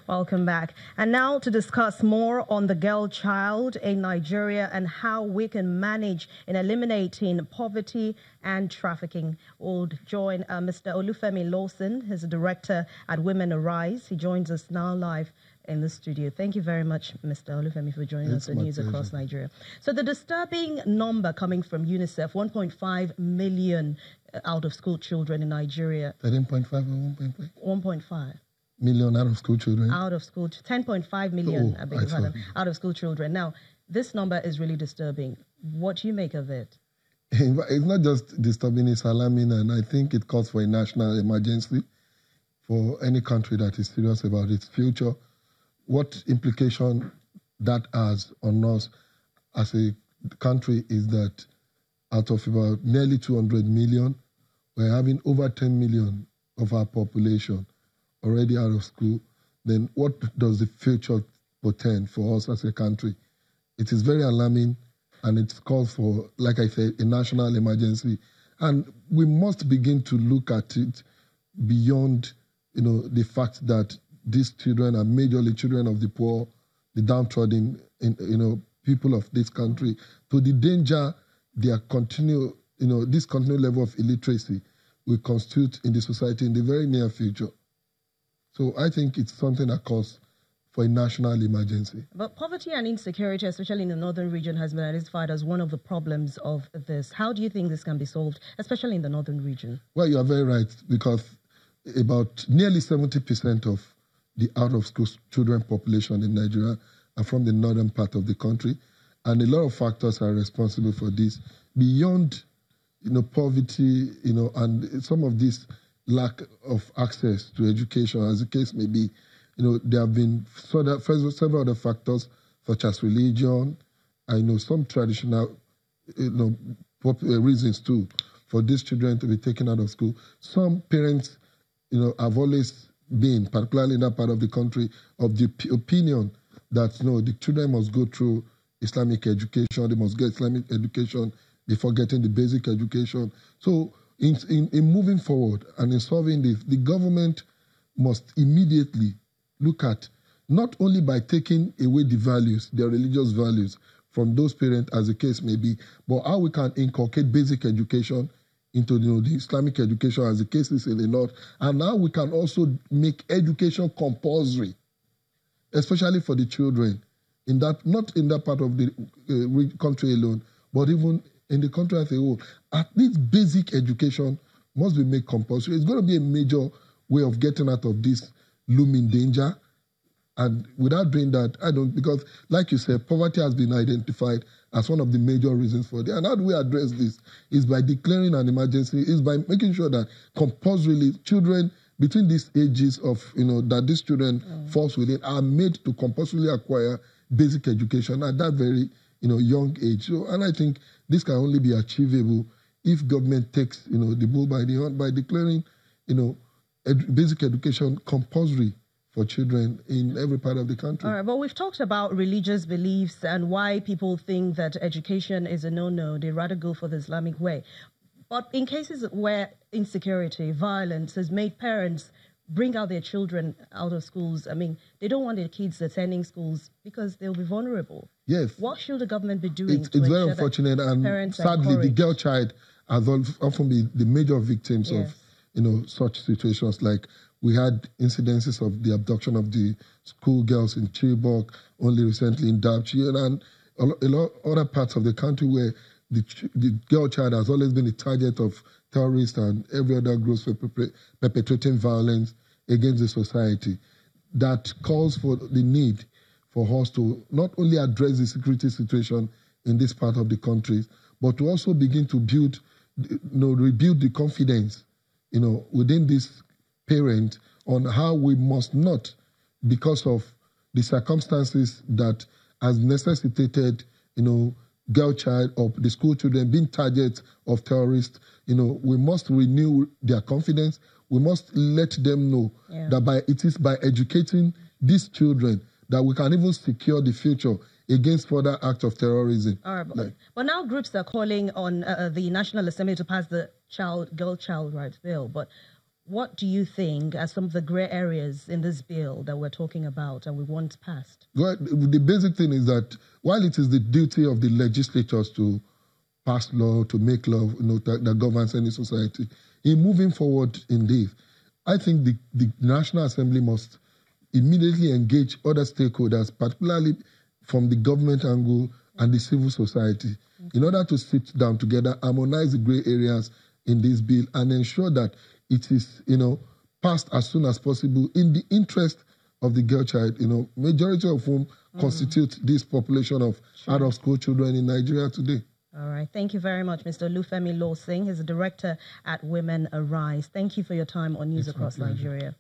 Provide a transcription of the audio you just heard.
Welcome back. And now to discuss more on the girl child in Nigeria and how we can manage in eliminating poverty and trafficking. We'll join Mr. Olufemi Lawson, who's a director at Women Arise. He joins us now live in the studio. Thank you very much, Mr. Olufemi, for joining us on News Across Nigeria. So the disturbing number coming from UNICEF, 1.5 million out-of-school children in Nigeria. 13.5 or 1.5? 1.5 million out-of-school children. Out of school, 10.5 million, I beg your pardon, out-of-school children. Now, this number is really disturbing. What do you make of it? It's not just disturbing, it's alarming, and I think it calls for a national emergency for any country that is serious about its future. What implication that has on us as a country is that out of about nearly 200 million, we're having over 10 million of our population already out of school. Then what does the future portend for us as a country? It is very alarming, and it calls for, like I said, a national emergency. And we must begin to look at it beyond, the fact that these children are majorly children of the poor, the downtrodden, people of this country, to the danger their this continued level of illiteracy will constitute in the society in the very near future. So I think it's something that calls for a national emergency. But poverty and insecurity, especially in the northern region, has been identified as one of the problems of this. How do you think this can be solved, especially in the northern region? Well, you are very right, because about nearly 70% of the out-of-school children population in Nigeria are from the northern part of the country, and a lot of factors are responsible for this. Beyond, poverty, and some of this lack of access to education, as the case may be, there have been several other factors, such as religion, some traditional, reasons too, for these children to be taken out of school. Some parents, have always been, particularly in that part of the country, of the opinion that, the children must go through Islamic education, they must get Islamic education before getting the basic education. So in moving forward and in solving this, the government must immediately look at, not only by taking away the values, their religious values, from those parents, as the case may be, but how we can inculcate basic education into the Islamic education, as the case is in the north, and now we can also make education compulsory, especially for the children, not in that part of the country alone, but even in the country as a whole. At least basic education must be made compulsory. It's going to be a major way of getting out of this looming danger. And without doing that, because like you said, poverty has been identified as one of the major reasons for it. And how do we address this? Is by declaring an emergency, is by making sure that compulsorily children between these ages of, that these children falls within are made to compulsorily acquire basic education at that very, young age. So, and I think this can only be achievable if government takes, the bull by the horn by declaring, basic education compulsory for children in every part of the country. All right, but we've talked about religious beliefs and why people think that education is a no-no. They rather go for the Islamic way. But in cases where insecurity, violence has made parents bring out their children out of schools, they don't want their kids attending schools because they'll be vulnerable. Yes. What should the government be doing? It's very unfortunate, and sadly, the girl child has often been the major victims of, such situations. Like we had incidences of the abduction of the schoolgirls in Chibok, only recently in Dapchi, and a lot other parts of the country where the girl child has always been a target of terrorists and every other group for perpetrating violence against the society. That calls for the need for us to not only address the security situation in this part of the country, but to also begin to build, rebuild the confidence, within this parent on how we must not, because of the circumstances that has necessitated, girl child or the school children being targets of terrorists, we must renew their confidence. We must let them know that it is by educating these children that we can even secure the future against further acts of terrorism. All right, but now groups are calling on the National Assembly to pass the girl child rights bill. But what do you think are some of the grey areas in this bill that we're talking about and we want passed? Well, the basic thing is that while it is the duty of the legislators to pass law, to make law, that governs any society, in moving forward in this, I think the National Assembly must immediately engage other stakeholders, particularly from the government angle and the civil society, in order to sit down together, harmonize the grey areas in this bill, and ensure that it is, passed as soon as possible in the interest of the girl child, majority of whom constitute this population of out-of-school children in Nigeria today. All right. Thank you very much, Mr. Olufemi Lawsing. He's the director at Women Arise. Thank you for your time on News Across Nigeria.